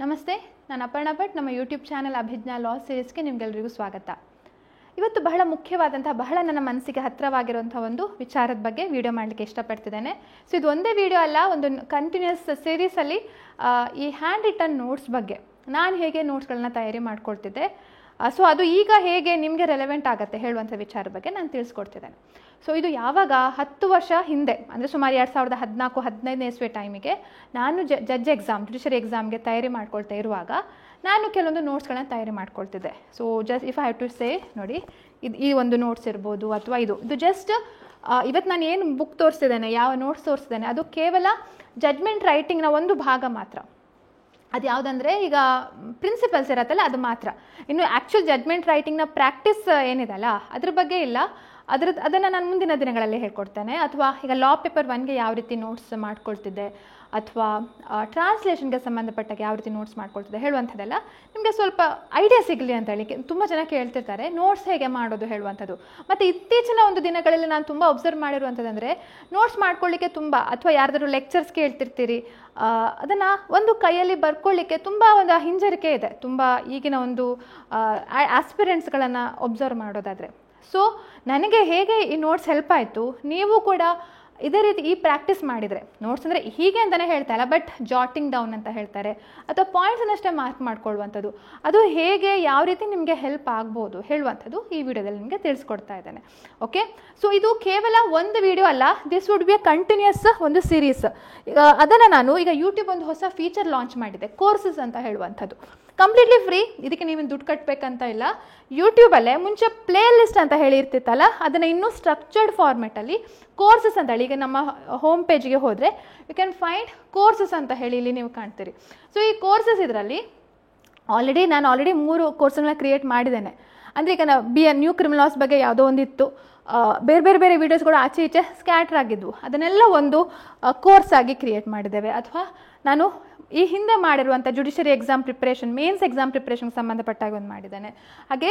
ನಮಸ್ತೆ, ನಾನು ಅಪರ್ಣಾ ಭಟ್. ನಮ್ಮ ಯೂಟ್ಯೂಬ್ ಚಾನಲ್ ಅಭಿಜ್ಞಾ ಲಾ ಸೀರೀಸ್ಗೆ ನಿಮಗೆಲ್ಲರಿಗೂ ಸ್ವಾಗತ. ಇವತ್ತು ಬಹಳ ಮುಖ್ಯವಾದಂತಹ, ಬಹಳ ನನ್ನ ಮನಸ್ಸಿಗೆ ಹತ್ತಿರವಾಗಿರುವಂಥ ಒಂದು ವಿಚಾರದ ಬಗ್ಗೆ ವಿಡಿಯೋ ಮಾಡಲಿಕ್ಕೆ ಇಷ್ಟಪಡ್ತಿದ್ದೇನೆ. ಸೊ ಇದು ಒಂದೇ ವಿಡಿಯೋ ಅಲ್ಲ, ಒಂದು ಕಂಟಿನ್ಯೂಸ್ ಸೀರೀಸಲ್ಲಿ ಈ ಹ್ಯಾಂಡ್ ರಿಟನ್ ನೋಟ್ಸ್ ಬಗ್ಗೆ ನಾನು ಹೇಗೆ ನೋಟ್ಸ್ಗಳನ್ನ ತಯಾರಿ ಮಾಡ್ಕೊಳ್ತಿದ್ದೆ, ಸೊ ಅದು ಈಗ ಹೇಗೆ ನಿಮಗೆ ರೆಲೆವೆಂಟ್ ಆಗುತ್ತೆ ಹೇಳುವಂಥ ವಿಚಾರದ ಬಗ್ಗೆ ನಾನು ತಿಳಿಸ್ಕೊಡ್ತಿದ್ದೇನೆ. ಸೊ ಇದು ಯಾವಾಗ 10 ವರ್ಷ ಹಿಂದೆ, ಅಂದರೆ ಸುಮಾರು 2014-15 ಇಸ್ವಿ ಟೈಮಿಗೆ ನಾನು ಜಡ್ಜ್ ಎಕ್ಸಾಮ್, ಜುಡಿಷರಿ ಎಕ್ಸಾಮ್ಗೆ ತಯಾರಿ ಮಾಡ್ಕೊಳ್ತಾ ಇರುವಾಗ ನಾನು ಕೆಲವೊಂದು ನೋಟ್ಸ್ಗಳನ್ನ ತಯಾರಿ ಮಾಡ್ಕೊಳ್ತಿದ್ದೆ. So if I have to say, ನೋಡಿ ಈ ಒಂದು ನೋಟ್ಸ್ ಇರ್ಬೋದು ಅಥವಾ ಇದು ಜಸ್ಟ್ ಇವತ್ತು ನಾನು ಏನು ಬುಕ್ ತೋರಿಸ್ತಿದ್ದೇನೆ, ಯಾವ ನೋಟ್ಸ್ ತೋರಿಸ್ತಿದ್ದೇನೆ, ಅದು ಕೇವಲ ಜಡ್ಜ್ಮೆಂಟ್ ರೈಟಿಂಗ್ನ ಒಂದು ಭಾಗ ಮಾತ್ರ. ಅದು ಯಾವುದಂದರೆ ಈಗ ಪ್ರಿನ್ಸಿಪಲ್ಸ್ ಇರತ್ತಲ್ಲ ಅದು ಮಾತ್ರ. ಇನ್ನು ಆ್ಯಕ್ಚುಲ್ ಜಡ್ಜ್ಮೆಂಟ್ ರೈಟಿಂಗ್ನ ಪ್ರಾಕ್ಟೀಸ್ ಏನಿದೆಲ್ಲ ಅದ್ರ ಬಗ್ಗೆ ಇಲ್ಲ. ಅದನ್ನು ನಾನು ಮುಂದಿನ ದಿನಗಳಲ್ಲಿ ಹೇಳ್ಕೊಡ್ತೇನೆ. ಅಥವಾ ಈಗ ಲಾ ಪೇಪರ್ 1ಗೆ ಯಾವ ರೀತಿ ನೋಟ್ಸ್ ಮಾಡ್ಕೊಳ್ತಿದ್ದೆ, ಅಥವಾ ಟ್ರಾನ್ಸ್ಲೇಷನ್ಗೆ ಸಂಬಂಧಪಟ್ಟಾಗ ಯಾವ ರೀತಿ ನೋಟ್ಸ್ ಮಾಡ್ಕೊಳ್ತಿದ್ದೆ ಹೇಳುವಂಥದ್ದೆಲ್ಲ ನಿಮಗೆ ಸ್ವಲ್ಪ ಐಡಿಯಾ ಸಿಗಲಿ ಅಂತ ಹೇಳಿ ತುಂಬ ಜನ ಕೇಳ್ತಿರ್ತಾರೆ, ನೋಟ್ಸ್ ಹೇಗೆ ಮಾಡೋದು ಹೇಳುವಂಥದ್ದು. ಮತ್ತು ಇತ್ತೀಚಿನ ಒಂದು ದಿನಗಳಲ್ಲಿ ನಾನು ತುಂಬ ಒಬ್ಸರ್ವ್ ಮಾಡಿರುವಂಥದ್ದಂದರೆ, ನೋಟ್ಸ್ ಮಾಡ್ಕೊಳ್ಳಿಕ್ಕೆ ತುಂಬ, ಅಥವಾ ಯಾರ್ದಾದ್ರು ಲೆಕ್ಚರ್ಸ್ ಕೇಳ್ತಿರ್ತೀರಿ, ಅದನ್ನು ಒಂದು ಕೈಯಲ್ಲಿ ಬರ್ಕೊಳ್ಳಿಕ್ಕೆ ತುಂಬ ಒಂದು ಹಿಂಜರಿಕೆ ಇದೆ ತುಂಬ ಈಗಿನ ಒಂದು ಆಸ್ಪಿರೆಂಟ್ಸ್ಗಳನ್ನು ಒಬ್ಸರ್ವ್ ಮಾಡೋದಾದರೆ. ಸೊ ನನಗೆ ಹೇಗೆ ಈ ನೋಟ್ಸ್ ಹೆಲ್ಪ್ ಆಯಿತು, ನೀವು ಕೂಡ ಇದೇ ರೀತಿ ಈ ಪ್ರಾಕ್ಟೀಸ್ ಮಾಡಿದರೆ, ನೋಟ್ಸ್ ಅಂದರೆ ಹೀಗೆ ಅಂತಲೇ ಹೇಳ್ತಾ ಇಲ್ಲ, ಬಟ್ ಜಾಟಿಂಗ್ ಡೌನ್ ಅಂತ ಹೇಳ್ತಾರೆ, ಅಥವಾ ಪಾಯಿಂಟ್ಸನ್ನಷ್ಟೇ ಮಾರ್ಕ್ ಮಾಡ್ಕೊಳ್ಳುವಂಥದ್ದು, ಅದು ಹೇಗೆ ಯಾವ ರೀತಿ ನಿಮಗೆ ಹೆಲ್ಪ್ ಆಗ್ಬೋದು ಹೇಳುವಂಥದ್ದು ಈ ವಿಡಿಯೋದಲ್ಲಿ ನಿಮಗೆ ತಿಳಿಸ್ಕೊಡ್ತಾ ಇದ್ದೇನೆ. ಓಕೆ, ಸೊ ಇದು ಕೇವಲ ಒಂದು ವಿಡಿಯೋ ಅಲ್ಲ, this would be a continuous ಒಂದು ಸೀರೀಸ್. ಅದನ್ನು ನಾನು ಈಗ ಯೂಟ್ಯೂಬ್ ಒಂದು ಹೊಸ ಫೀಚರ್ ಲಾಂಚ್ ಮಾಡಿದೆ, ಕೋರ್ಸಸ್ ಅಂತ ಹೇಳುವಂಥದ್ದು. ಕಂಪ್ಲೀಟ್ಲಿ ಫ್ರೀ, ಇದಕ್ಕೆ ನೀವೇನು ದುಡ್ಡು ಕಟ್ಟಬೇಕಂತ ಇಲ್ಲ. ಯೂಟ್ಯೂಬಲ್ಲೇ ಮುಂಚೆ ಪ್ಲೇ ಲಿಸ್ಟ್ ಅಂತ ಹೇಳಿ ಇರ್ತಿತ್ತಲ್ಲ, ಅದನ್ನು ಇನ್ನೂ ಸ್ಟ್ರಕ್ಚರ್ಡ್ ಫಾರ್ಮೆಟಲ್ಲಿ ಕೋರ್ಸಸ್ ಅಂತ ಹೇಳಿ, ಈಗ ನಮ್ಮ ಹೋಮ್ ಪೇಜ್ಗೆ ಹೋದರೆ ಯು ಕ್ಯಾನ್ ಫೈಂಡ್ ಕೋರ್ಸಸ್ ಅಂತ ಹೇಳಿ ಇಲ್ಲಿ ನೀವು ಕಾಣ್ತೀರಿ. ಸೊ ಈ ಕೋರ್ಸಸ್ ಇದರಲ್ಲಿ ನಾನು ಆಲ್ರೆಡಿ 3 ಕೋರ್ಸ್ಗಳನ್ನ ಕ್ರಿಯೇಟ್ ಮಾಡಿದ್ದೇನೆ. ಅಂದರೆ ಈಗ ನ್ಯೂ ಕ್ರಿಮಿನಲ್ ಲಾಸ್ ಬಗ್ಗೆ ಯಾವುದೋ ಒಂದಿತ್ತು, ಬೇರೆ ಬೇರೆ ವೀಡಿಯೋಸ್ಗಳು ಆಚೆ ಈಚೆ ಸ್ಕ್ಯಾಟ್ರ್ ಆಗಿದ್ವು, ಅದನ್ನೆಲ್ಲ ಒಂದು ಕೋರ್ಸ್ ಆಗಿ ಕ್ರಿಯೇಟ್ ಮಾಡಿದ್ದೇವೆ. ಅಥವಾ ನಾನು ಈ ಹಿಂದೆ ಮಾಡಿರುವಂಥ judiciary exam preparation, mains exam ಪ್ರಿಪ್ರೇಷನ್ಗೆ ಸಂಬಂಧಪಟ್ಟಾಗ ಒಂದು ಮಾಡಿದ್ದೇನೆ. ಹಾಗೆ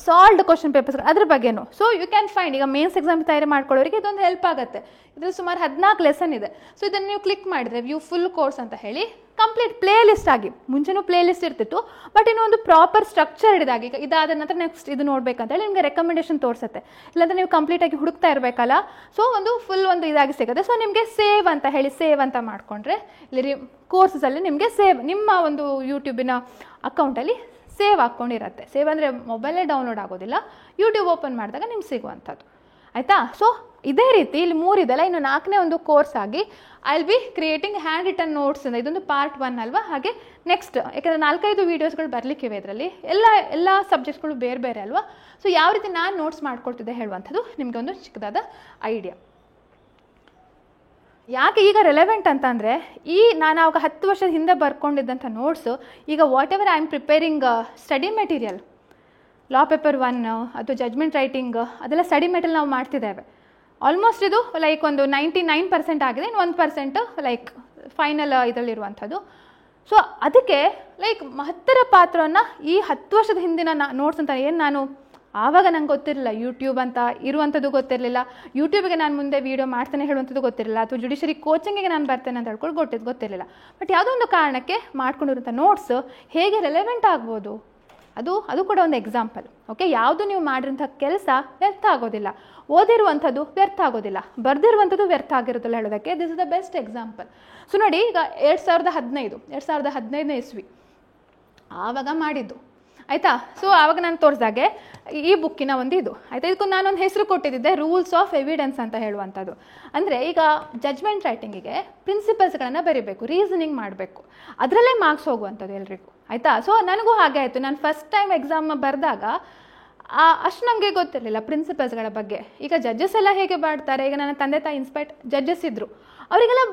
ಸಾಲ್ವ್ಡ್ ಕ್ವಶನ್ ಪೇಪರ್ಸ್ ಅದ್ರ ಬಗ್ಗೆನೂ. ಸೊ ಯು ಕ್ಯಾನ್ ಫೈಂಡ್, ಈಗ ಮೇನ್ಸ್ ಎಕ್ಸಾಮ್ ತಯಾರಿ ಮಾಡ್ಕೊಳ್ಳೋರಿಗೆ ಇದೊಂದು ಹೆಲ್ಪ್ ಆಗುತ್ತೆ. ಇದರಲ್ಲಿ ಸುಮಾರು 14 ಲೆಸನ್ ಇದೆ. ಸೊ ಇದನ್ನು ನೀವು ಕ್ಲಿಕ್ ಮಾಡಿದರೆ ವ್ಯೂ ಫುಲ್ ಕೋರ್ಸ್ ಅಂತ ಹೇಳಿ ಕಂಪ್ಲೀಟ್ ಪ್ಲೇ ಲಿಸ್ಟ್ ಆಗಿ, ಮುಂಚೆನೂ ಪ್ಲೇ ಲಿಸ್ಟ್ ಇರ್ತಿತ್ತು, ಬಟ್ ಇನ್ನೂ ಒಂದು ಪ್ರಾಪರ್ ಸ್ಟ್ರಕ್ಚರ್ಡ್ ಇದಾಗಿ, ಈಗ ಇದಾದ ನಂತರ ನೆಕ್ಸ್ಟ್ ಇದು ನೋಡ್ಬೇಕಂತ ಹೇಳಿ ನಿಮಗೆ ರೆಕಮೆಂಡೇಶನ್ ತೋರಿಸುತ್ತೆ. ಇಲ್ಲಾಂದರೆ ನೀವು ಕಂಪ್ಲೀಟಾಗಿ ಹುಡುಕ್ತಾ ಇರಬೇಕಲ್ಲ, ಸೊ ಒಂದು ಫುಲ್ ಒಂದು ಇದಾಗಿ ಸಿಗುತ್ತೆ. ಸೊ ನಿಮಗೆ ಸೇವ್ ಅಂತ ಹೇಳಿ ಸೇವ್ ಅಂತ ಮಾಡಿಕೊಂಡ್ರೆ ಇಲ್ಲಿ ಕೋರ್ಸಸಲ್ಲಿ ನಿಮಗೆ ಸೇವ್, ನಿಮ್ಮ ಒಂದು ಯೂಟ್ಯೂಬಿನ ಅಕೌಂಟಲ್ಲಿ ಸೇವ್ ಹಾಕ್ಕೊಂಡಿರತ್ತೆ. ಸೇವ್ ಅಂದರೆ ಮೊಬೈಲೇ ಡೌನ್ಲೋಡ್ ಆಗೋದಿಲ್ಲ, ಯೂಟ್ಯೂಬ್ ಓಪನ್ ಮಾಡಿದಾಗ ನಿಮ್ಗೆ ಸಿಗುವಂಥದ್ದು. ಆಯಿತಾ? ಸೊ ಇದೇ ರೀತಿ ಇಲ್ಲಿ 3 ಇದೆಲ್ಲ, ಇನ್ನು 4ನೇ ಒಂದು ಕೋರ್ಸ್ ಆಗಿ I will be creating handwritten notes ಅಂತ. ಇದೊಂದು ಪಾರ್ಟ್ 1 ಅಲ್ವಾ. ಹಾಗೆ ನೆಕ್ಸ್ಟ್, ಯಾಕಂದರೆ 4-5 ವೀಡಿಯೋಸ್ಗಳು ಬರಲಿಕ್ಕಿವೆ ಇದರಲ್ಲಿ, ಎಲ್ಲ ಸಬ್ಜೆಕ್ಟ್ಸ್ಗಳು ಬೇರೆ ಬೇರೆ ಅಲ್ವಾ. ಸೊ ಯಾವ ರೀತಿ ನಾನು ನೋಟ್ಸ್ ಮಾಡ್ಕೊಳ್ತಿದ್ದೆ ಹೇಳುವಂಥದ್ದು ನಿಮಗೆ ಒಂದು ಚಿಕ್ಕದಾದ ಐಡಿಯಾ. ಯಾಕೆ ಈಗ ರೆಲೆವೆಂಟ್ ಅಂತಂದರೆ, ನಾನು ಆವಾಗ 10 ವರ್ಷದ ಹಿಂದೆ ಬರ್ಕೊಂಡಿದ್ದಂಥ ನೋಟ್ಸು ಈಗ what ever I am preparing study material, law paper 1 ಅಥವಾ ಜಡ್ಜ್ಮೆಂಟ್ ರೈಟಿಂಗ್, ಅದೆಲ್ಲ ಸ್ಟಡಿ ಮೆಟೀರಿಯಲ್ ನಾವು ಮಾಡ್ತಿದ್ದೇವೆ. ಆಲ್ಮೋಸ್ಟ್ ಇದು ಲೈಕ್ ಒಂದು 99% ಆಗಿದೆ, ಇನ್ನು 1% ಲೈಕ್ ಫೈನಲ್ ಇದರಲ್ಲಿರುವಂಥದ್ದು. ಸೊ ಅದಕ್ಕೆ ಲೈಕ್ ಮಹತ್ತರ ಪಾತ್ರವನ್ನು ಈ 10 ವರ್ಷದ ಹಿಂದಿನ ನೋಟ್ಸ್ ಅಂತ ಏನು, ನಾನು ಆವಾಗ ನಂಗೆ ಗೊತ್ತಿರಲಿಲ್ಲ ಯೂಟ್ಯೂಬ್ ಅಂತ ಇರುವಂಥದ್ದು ಗೊತ್ತಿರಲಿಲ್ಲ, ಯೂಟ್ಯೂಬಿಗೆ ನಾನು ಮುಂದೆ ವೀಡಿಯೋ ಮಾಡ್ತೇನೆ ಹೇಳುವಂಥದ್ದು ಗೊತ್ತಿರಲಿಲ್ಲ, ಅಥವಾ ಜುಡಿಷರಿ ಕೋಚಿಂಗಿಗೆ ನಾನು ಬರ್ತೇನೆ ಅಂತ ಹೇಳ್ಕೊಂಡು ಗೊತ್ತಿರಲಿಲ್ಲ. ಬಟ್ ಯಾವುದೋ ಒಂದು ಕಾರಣಕ್ಕೆ ಮಾಡ್ಕೊಂಡಿರುವಂಥ ನೋಟ್ಸ್ ಹೇಗೆ ರೆಲೆವೆಂಟ್ ಆಗ್ಬೋದು, ಅದು ಕೂಡ ಒಂದು ಎಕ್ಸಾಂಪಲ್. ಓಕೆ, ಯಾವುದು ನೀವು ಮಾಡಿರೋಂಥ ಕೆಲಸ ವ್ಯರ್ಥ ಆಗೋದಿಲ್ಲ, ಓದಿರುವಂಥದ್ದು ವ್ಯರ್ಥ ಆಗೋದಿಲ್ಲ, ಬರೆದಿರುವಂಥದ್ದು ವ್ಯರ್ಥ ಆಗಿರೋದಿಲ್ಲ ಹೇಳೋದಕ್ಕೆ this is the best example. So ನೋಡಿ, ಈಗ 2015 ಇಸ್ವಿ ಆವಾಗ ಮಾಡಿದ್ದು, ಆಯಿತಾ. ಸೊ ಆವಾಗ ನಾನು ತೋರಿಸಿದಾಗೆ ಈ ಬುಕ್ಕಿನ ಒಂದು ಇದು, ಆಯಿತಾ. ಇದಕ್ಕೂ ನಾನೊಂದು ಹೆಸರು ಕೊಟ್ಟಿದ್ದೆ, ರೂಲ್ಸ್ ಆಫ್ ಎವಿಡೆನ್ಸ್ ಅಂತ ಹೇಳುವಂಥದ್ದು. ಅಂದರೆ ಈಗ ಜಡ್ಜ್ಮೆಂಟ್ ರೈಟಿಂಗಿಗೆ ಪ್ರಿನ್ಸಿಪಲ್ಸ್ಗಳನ್ನು ಬರೀಬೇಕು, ರೀಸನಿಂಗ್ ಮಾಡಬೇಕು, ಅದರಲ್ಲೇ ಮಾರ್ಕ್ಸ್ ಹೋಗುವಂಥದ್ದು ಎಲ್ರಿಗೂ, ಆಯಿತಾ. ಸೊ ನನಗೂ ಹಾಗೆ ಆಯಿತು. ನಾನು ಫಸ್ಟ್ ಟೈಮ್ ಎಕ್ಸಾಮ್ ಬರೆದಾಗ ಅಷ್ಟು ನನಗೆ ಗೊತ್ತಿರಲಿಲ್ಲ ಪ್ರಿನ್ಸಿಪಲ್ಸ್ಗಳ ಬಗ್ಗೆ. ಈಗ ಜಡ್ಜಸ್ ಎಲ್ಲ ಹೇಗೆ ಮಾಡ್ತಾರೆ, ಈಗ ನನ್ನ ತಂದೆ ತಾಯಿ ಇನ್ಸ್ಪೈರ್ಡ್ ಜಡ್ಜಸ್ ಇದ್ದರು, ಅವರಿಗೆಲ್ಲ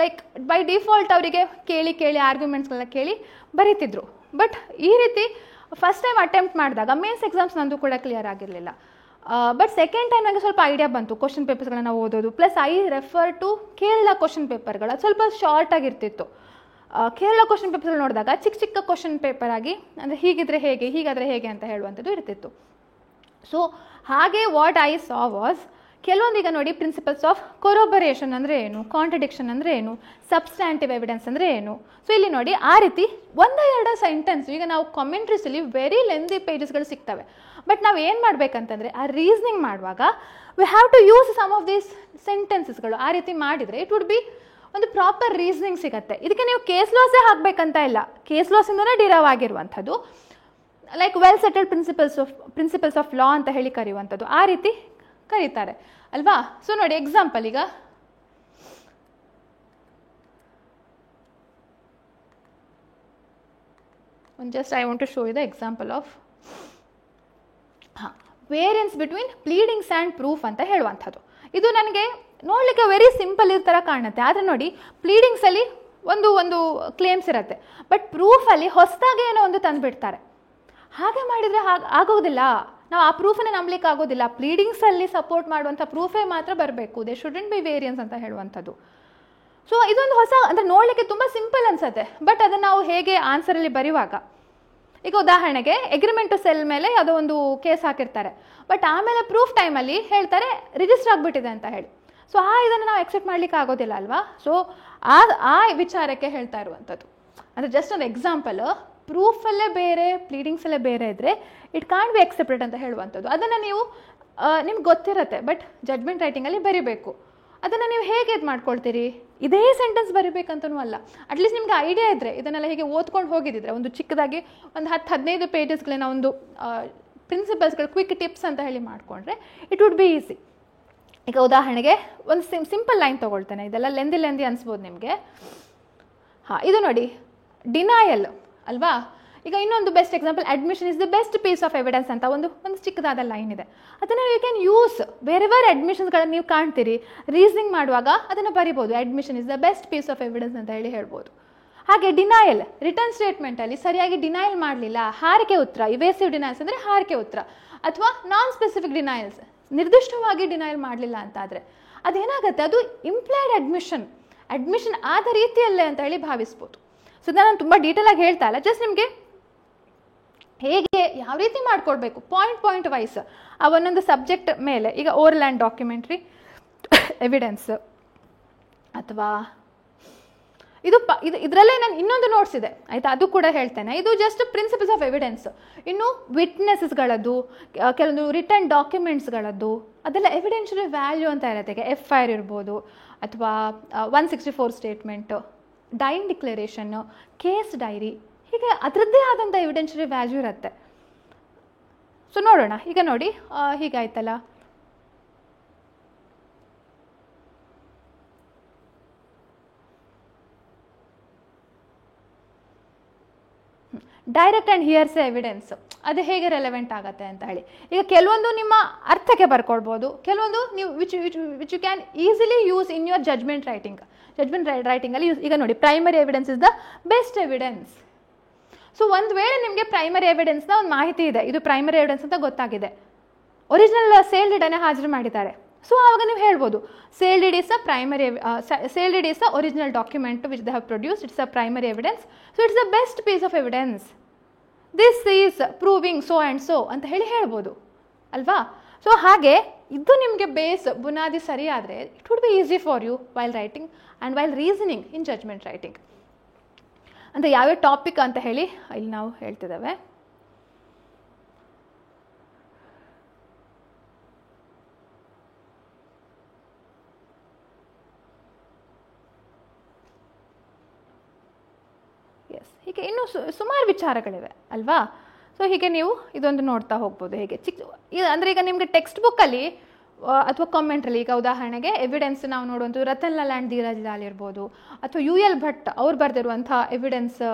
ಲೈಕ್ ಬೈ ಡಿಫಾಲ್ಟ್ ಅವರಿಗೆ ಕೇಳಿ ಆರ್ಗ್ಯುಮೆಂಟ್ಸ್ಗಳೆಲ್ಲ ಕೇಳಿ ಬರೀತಿದ್ರು. ಬಟ್ ಈ ರೀತಿ ಫಸ್ಟ್ ಟೈಮ್ ಅಟೆಂಪ್ಟ್ ಮಾಡಿದಾಗ ಮೇನ್ಸ್ ಎಕ್ಸಾಮ್ಸ್ ನಂದು ಕೂಡ ಕ್ಲಿಯರ್ ಆಗಿರಲಿಲ್ಲ. ಬಟ್ ಸೆಕೆಂಡ್ ಟೈಮ್ ನನಗೆ ಸ್ವಲ್ಪ ಐಡಿಯಾ ಬಂತು ಕ್ವಶನ್ ಪೇಪರ್ಸ್ಗಳನ್ನ ಓದೋದು, plus I refer to Kerala question ಪೇಪರ್ಗಳು, ಅದು ಸ್ವಲ್ಪ ಶಾರ್ಟ್ ಆಗಿರ್ತಿತ್ತು. ಕೇರಳ ಕ್ವಶನ್ ಪೇಪರ್ ನೋಡಿದಾಗ ಚಿಕ್ಕ ಕ್ವಶನ್ ಪೇಪರ್ ಆಗಿ, ಅಂದರೆ ಹೀಗಾದರೆ ಹೇಗೆ ಅಂತ ಹೇಳುವಂಥದ್ದು ಇರ್ತಿತ್ತು. ಸೊ ಹಾಗೆ ವಾಟ್ ಐ ಸಾ ವಾಸ್, ಕೆಲವೊಂದು ಈಗ ನೋಡಿ ಪ್ರಿನ್ಸಿಪಲ್ಸ್ ಆಫ್ ಕೊರೊಬರೇಷನ್ ಅಂದರೆ ಏನು, ಕಾಂಟ್ರಡಿಕ್ಷನ್ ಅಂದರೆ ಏನು, ಸಬ್ಸ್ಟ್ಯಾಂಟಿವ್ ಎವಿಡೆನ್ಸ್ ಅಂದರೆ ಏನು. ಸೊ ಇಲ್ಲಿ ನೋಡಿ ಆ ರೀತಿ ಒಂದೆರಡು ಸೆಂಟೆನ್ಸ್ ಈಗ ನಾವು ಕಾಮೆಂಟ್ರೀಸಲ್ಲಿ ವೆರಿ ಲೆಂದಿ ಪೇಜಸ್ಗಳು ಸಿಗ್ತವೆ. ಬಟ್ ನಾವು ಏನು ಮಾಡಬೇಕಂತಂದರೆ ಆ ರೀಸನಿಂಗ್ ಮಾಡುವಾಗ we have to use some of these ಸೆಂಟೆನ್ಸಸ್ಗಳು. ಆ ರೀತಿ ಮಾಡಿದರೆ ಇಟ್ ವುಡ್ ಬಿ ಒಂದು ಪ್ರಾಪರ್ ರೀಸನಿಂಗ್ ಸಿಗುತ್ತೆ. ಇದಕ್ಕೆ ನೀವು ಕೇಸ್ ಲಾಸೇ ಹಾಕಬೇಕಂತ ಇಲ್ಲ, ಕೇಸ್ ಲಾಸಿಂದನೇ ಡಿರೈವ್ ಆಗಿರುವಂಥದ್ದು. Like well settled principles of law ಅಂತ ಹೇಳಿ ಕರೆಯುವಂಥದ್ದು, ಆ ರೀತಿ ಕರೀತಾರೆ ಅಲ್ವಾ. ಸೊ ನೋಡಿ ಎಕ್ಸಾಂಪಲ್, ಈಗ just I want to show you the example of variance between pleadings and proof ಅಂತ ಹೇಳುವಂಥದ್ದು. ಇದು ನನಗೆ ನೋಡಲಿಕ್ಕೆ ವೆರಿ ಸಿಂಪಲ್ ಇರೋ ಥರ ಕಾಣುತ್ತೆ, ಆದರೆ ನೋಡಿ ಪ್ಲೀಡಿಂಗ್ಸಲ್ಲಿ ಒಂದು ಕ್ಲೇಮ್ಸ್ ಇರುತ್ತೆ, ಬಟ್ ಪ್ರೂಫಲ್ಲಿ ಹೊಸದಾಗಿ ಏನೋ ಒಂದು ತಂದುಬಿಡ್ತಾರೆ. ಹಾಗೆ ಮಾಡಿದರೆ ಆಗೋದಿಲ್ಲ, ನಾವು ಆ ಪ್ರೂಫನ್ನು ನಂಬಲಿಕ್ಕೆ ಆಗೋದಿಲ್ಲ. ಪ್ಲೀಡಿಂಗ್ಸಲ್ಲಿ ಸಪೋರ್ಟ್ ಮಾಡುವಂಥ ಪ್ರೂಫೇ ಮಾತ್ರ ಬರಬೇಕು, ದೇ ಶುಡಂಟ್ ಬಿ ವೇರಿಯನ್ಸ್ ಅಂತ ಹೇಳುವಂಥದ್ದು. ಸೊ ಇದೊಂದು ಹೊಸ ಅಂದರೆ ನೋಡಲಿಕ್ಕೆ ತುಂಬ ಸಿಂಪಲ್ ಅನಿಸುತ್ತೆ, ಬಟ್ ಅದನ್ನು ನಾವು ಹೇಗೆ ಆನ್ಸರಲ್ಲಿ ಬರೆಯುವಾಗ, ಈಗ ಉದಾಹರಣೆಗೆ ಎಗ್ರಿಮೆಂಟ್ ಟು ಸೆಲ್ ಮೇಲೆ ಯಾವುದೋ ಒಂದು ಕೇಸ್ ಹಾಕಿರ್ತಾರೆ, ಬಟ್ ಆಮೇಲೆ ಪ್ರೂಫ್ ಟೈಮಲ್ಲಿ ಹೇಳ್ತಾರೆ ರಿಜಿಸ್ಟರ್ ಆಗಿಬಿಟ್ಟಿದೆ ಅಂತ ಹೇಳಿ. ಸೊ ಇದನ್ನು ನಾವು ಎಕ್ಸೆಪ್ಟ್ ಮಾಡಲಿಕ್ಕೆ ಆಗೋದಿಲ್ಲ ಅಲ್ವಾ. ಸೊ ಆ ವಿಚಾರಕ್ಕೆ ಹೇಳ್ತಾ ಇರುವಂಥದ್ದು. ಅಂದರೆ ಜಸ್ಟ್ ಒಂದು ಎಕ್ಸಾಂಪಲ್, ಪ್ರೂಫಲ್ಲೇ ಬೇರೆ ಪ್ಲೀಡಿಂಗ್ಸಲ್ಲೇ ಬೇರೆ ಇದ್ದರೆ ಇಟ್ ಕಾಂಟ್ ಬಿ ಎಕ್ಸೆಪ್ಟೆಡ್ ಅಂತ ಹೇಳುವಂಥದ್ದು. ಅದನ್ನು ನೀವು ನಿಮ್ಗೆ ಗೊತ್ತಿರುತ್ತೆ, ಬಟ್ ಜಡ್ಮೆಂಟ್ ರೈಟಿಂಗಲ್ಲಿ ಬರೀಬೇಕು. ಅದನ್ನು ನೀವು ಹೇಗೆ ಇದು ಮಾಡ್ಕೊಳ್ತೀರಿ, ಇದೇ ಸೆಂಟೆನ್ಸ್ ಬರೀಬೇಕಂತನೂ ಅಲ್ಲ. ಅಟ್ಲೀಸ್ಟ್ ನಿಮ್ಗೆ ಐಡಿಯಾ ಇದ್ದರೆ, ಇದನ್ನೆಲ್ಲ ಹೇಗೆ ಓದ್ಕೊಂಡು ಹೋಗಿದ್ದಿದ್ರೆ ಒಂದು ಚಿಕ್ಕದಾಗಿ ಒಂದು 10-15 ಪೇಜಸ್ಗಳನ್ನ ಒಂದು ಪ್ರಿನ್ಸಿಪಲ್ಸ್ಗಳು ಕ್ವಿಕ್ ಟಿಪ್ಸ್ ಅಂತ ಹೇಳಿ ಮಾಡಿಕೊಂಡ್ರೆ ಇಟ್ ವುಡ್ ಬಿ ಈಸಿ. ಈಗ ಉದಾಹರಣೆಗೆ ಒಂದು ಸಿಂಪಲ್ ಲೈನ್ ತೊಗೊಳ್ತೇನೆ, ಇದೆಲ್ಲ ಲೆಂದಿ ಅನಿಸ್ಬೋದು ನಿಮಗೆ. ಇದು ನೋಡಿ ಡಿನಯಲ್ ಅಲ್ವಾ. ಈಗ ಇನ್ನೊಂದು best example, admission is the best piece of evidence ಅಂತ ಒಂದು ಚಿಕ್ಕದಾದ ಲೈನ್ ಇದೆ. ಅದನ್ನು ಯು ಕ್ಯಾನ್ ಯೂಸ್ ಬೇರೆ ಅಡ್ಮಿಷನ್ಸ್ಗಳನ್ನು ನೀವು ಕಾಣ್ತೀರಿ, ರೀಸನಿಂಗ್ ಮಾಡುವಾಗ ಅದನ್ನು ಬರಿಬೋದು, admission is the best piece of evidence ಅಂತ ಹೇಳಿ ಹೇಳ್ಬೋದು. ಹಾಗೆ ಡಿನಯಲ್, ರಿಟರ್ನ್ ಸ್ಟೇಟ್ಮೆಂಟಲ್ಲಿ ಸರಿಯಾಗಿ ಡಿನಯಲ್ ಮಾಡಲಿಲ್ಲ, ಹಾರಿಕೆ ಉತ್ತರ, ಇವೇಸಿವ್ ಡಿನಯಲ್ಸ್ ಅಂದರೆ ಹಾರಿಕೆ ಉತ್ತರ, ಅಥವಾ ನಾನ್ ಸ್ಪೆಸಿಫಿಕ್ ಡಿನಯಲ್ಸ್, ನಿರ್ದಿಷ್ಟವಾಗಿ ಡಿನಯಲ್ ಮಾಡಲಿಲ್ಲ ಅಂತಾದರೆ ಅದೇನಾಗುತ್ತೆ, ಅದು ಇಂಪ್ಲೈಡ್ ಅಡ್ಮಿಷನ್ ಆದ ರೀತಿಯಲ್ಲೇ ಅಂತ ಹೇಳಿ ಭಾವಿಸ್ಬೋದು. ಸೊ ನಾನು ತುಂಬ ಡೀಟೇಲಾಗಿ ಹೇಳ್ತಾ ಇಲ್ಲ, ಜಸ್ಟ್ ನಿಮಗೆ ಹೇಗೆ ಯಾವ ರೀತಿ ಮಾಡ್ಕೊಳ್ಬೇಕು ಪಾಯಿಂಟ್ ವೈಸ್ ಆ ಒಂದೊಂದು ಸಬ್ಜೆಕ್ಟ್ ಮೇಲೆ. ಈಗ ಓರಲ್ ಆ್ಯಂಡ್ ಡಾಕ್ಯುಮೆಂಟ್ರಿ ಎವಿಡೆನ್ಸ್, ಅಥವಾ ಇದರಲ್ಲೇ ನಾನು ಇನ್ನೊಂದು ನೋಟ್ಸ್ ಇದೆ ಆಯಿತಾ, ಅದು ಕೂಡ ಹೇಳ್ತೇನೆ. ಇದು ಜಸ್ಟ್ ಪ್ರಿನ್ಸಿಪಲ್ಸ್ ಆಫ್ ಎವಿಡೆನ್ಸ್. ಇನ್ನು ವಿಟ್ನೆಸಸ್ಗಳದ್ದು, ಕೆಲವೊಂದು ರಿಟರ್ನ್ ಡಾಕ್ಯುಮೆಂಟ್ಸ್ಗಳದ್ದು, ಅದೆಲ್ಲ ಎವಿಡೆನ್ಷಿಯಲ್ ವ್ಯಾಲ್ಯೂ ಅಂತ ಇರುತ್ತೆ. ಈಗ FIR ಇರ್ಬೋದು, ಅಥವಾ 164 ಸ್ಟೇಟ್ಮೆಂಟು, ಡೈನ್ ಡಿಕ್ಲರೇಷನ್ನು, ಕೇಸ್ ಡೈರಿ, ಹೀಗೆ ಅದರದ್ದೇ ಆದಂಥ ಎವಿಡೆನ್ಷಿಯಲ್ ವ್ಯಾಲ್ಯೂ ಇರುತ್ತೆ. ಸೊ ನೋಡೋಣ, ಈಗ ನೋಡಿ ಹೀಗಾಯ್ತಲ್ಲ. ಡೈರೆಕ್ಟ್ ಆ್ಯಂಡ್ ಹಿಯರ್ಸೆ ಎವಿಡೆನ್ಸ್ ಅದು ಹೇಗೆ ರೆಲೆವೆಂಟ್ ಆಗುತ್ತೆ ಅಂತ ಹೇಳಿ. ಈಗ ಕೆಲವೊಂದು ನಿಮ್ಮ ಅರ್ಥಕ್ಕೆ ಬರ್ಕೊಳ್ಬೋದು, ಕೆಲವೊಂದು ನೀವು which you can easily use in your judgement ರೈಟಿಂಗಲ್ಲಿ ಈಗ ನೋಡಿ primary evidence is the best evidence. So ಒಂದು ವೇಳೆ ನಿಮಗೆ ಪ್ರೈಮರಿ ಎವಿಡೆನ್ಸ್ನ ಒಂದು ಮಾಹಿತಿ ಇದೆ, ಇದು ಪ್ರೈಮರಿ ಎವಿಡೆನ್ಸ್ ಅಂತ ಗೊತ್ತಾಗಿದೆ, ಒರಿಜಿನಲ್ ಸೇಲ್ ಡೀಡನ್ನೇ ಹಾಜರು ಮಾಡಿದ್ದಾರೆ. ಸೊ ಆವಾಗ ನೀವು ಹೇಳ್ಬೋದು sale deed is a original document which they have produced, it's a primary evidence, so it's the best piece of evidence, this is proving so and so ಅಂತ ಹೇಳಿ ಹೇಳ್ಬೋದು ಅಲ್ವಾ. ಸೊ ಹಾಗೆ ಇದು ನಿಮಗೆ ಬುನಾದಿ ಸರಿ ಆದರೆ it would be easy for you while writing and while reasoning in judgment writing. ಅಂದರೆ ಯಾವ್ಯಾವ ಟಾಪಿಕ್ ಅಂತ ಹೇಳಿ ಇಲ್ಲಿ ನಾವು ಹೇಳ್ತಿದ್ದೇವೆ. ಹೀಗೆ ಇನ್ನೂ ಸುಮಾರು ವಿಚಾರಗಳಿವೆ ಅಲ್ವಾ. ಸೊ ಹೀಗೆ ನೀವು ಇದೊಂದು ನೋಡ್ತಾ ಹೋಗ್ಬೋದು. ಹೇಗೆ ಅಂದರೆ ಈಗ ನಿಮಗೆ ಟೆಕ್ಸ್ಟ್ ಬುಕ್ಕಲ್ಲಿ ಅಥವಾ ಕಾಮೆಂಟ್ರಲ್ಲಿ, ಈಗ ಉದಾಹರಣೆಗೆ ಎವಿಡೆನ್ಸ್ ನಾವು ನೋಡುವಂಥದ್ದು ರತನ್ ಲಾಲ್ ಆ್ಯಂಡ್ ಧೀರಜ್ ಲಾಲ್ ಇರ್ಬೋದು, ಅಥವಾ UL ಭಟ್ ಅವ್ರು ಬರೆದಿರುವಂಥ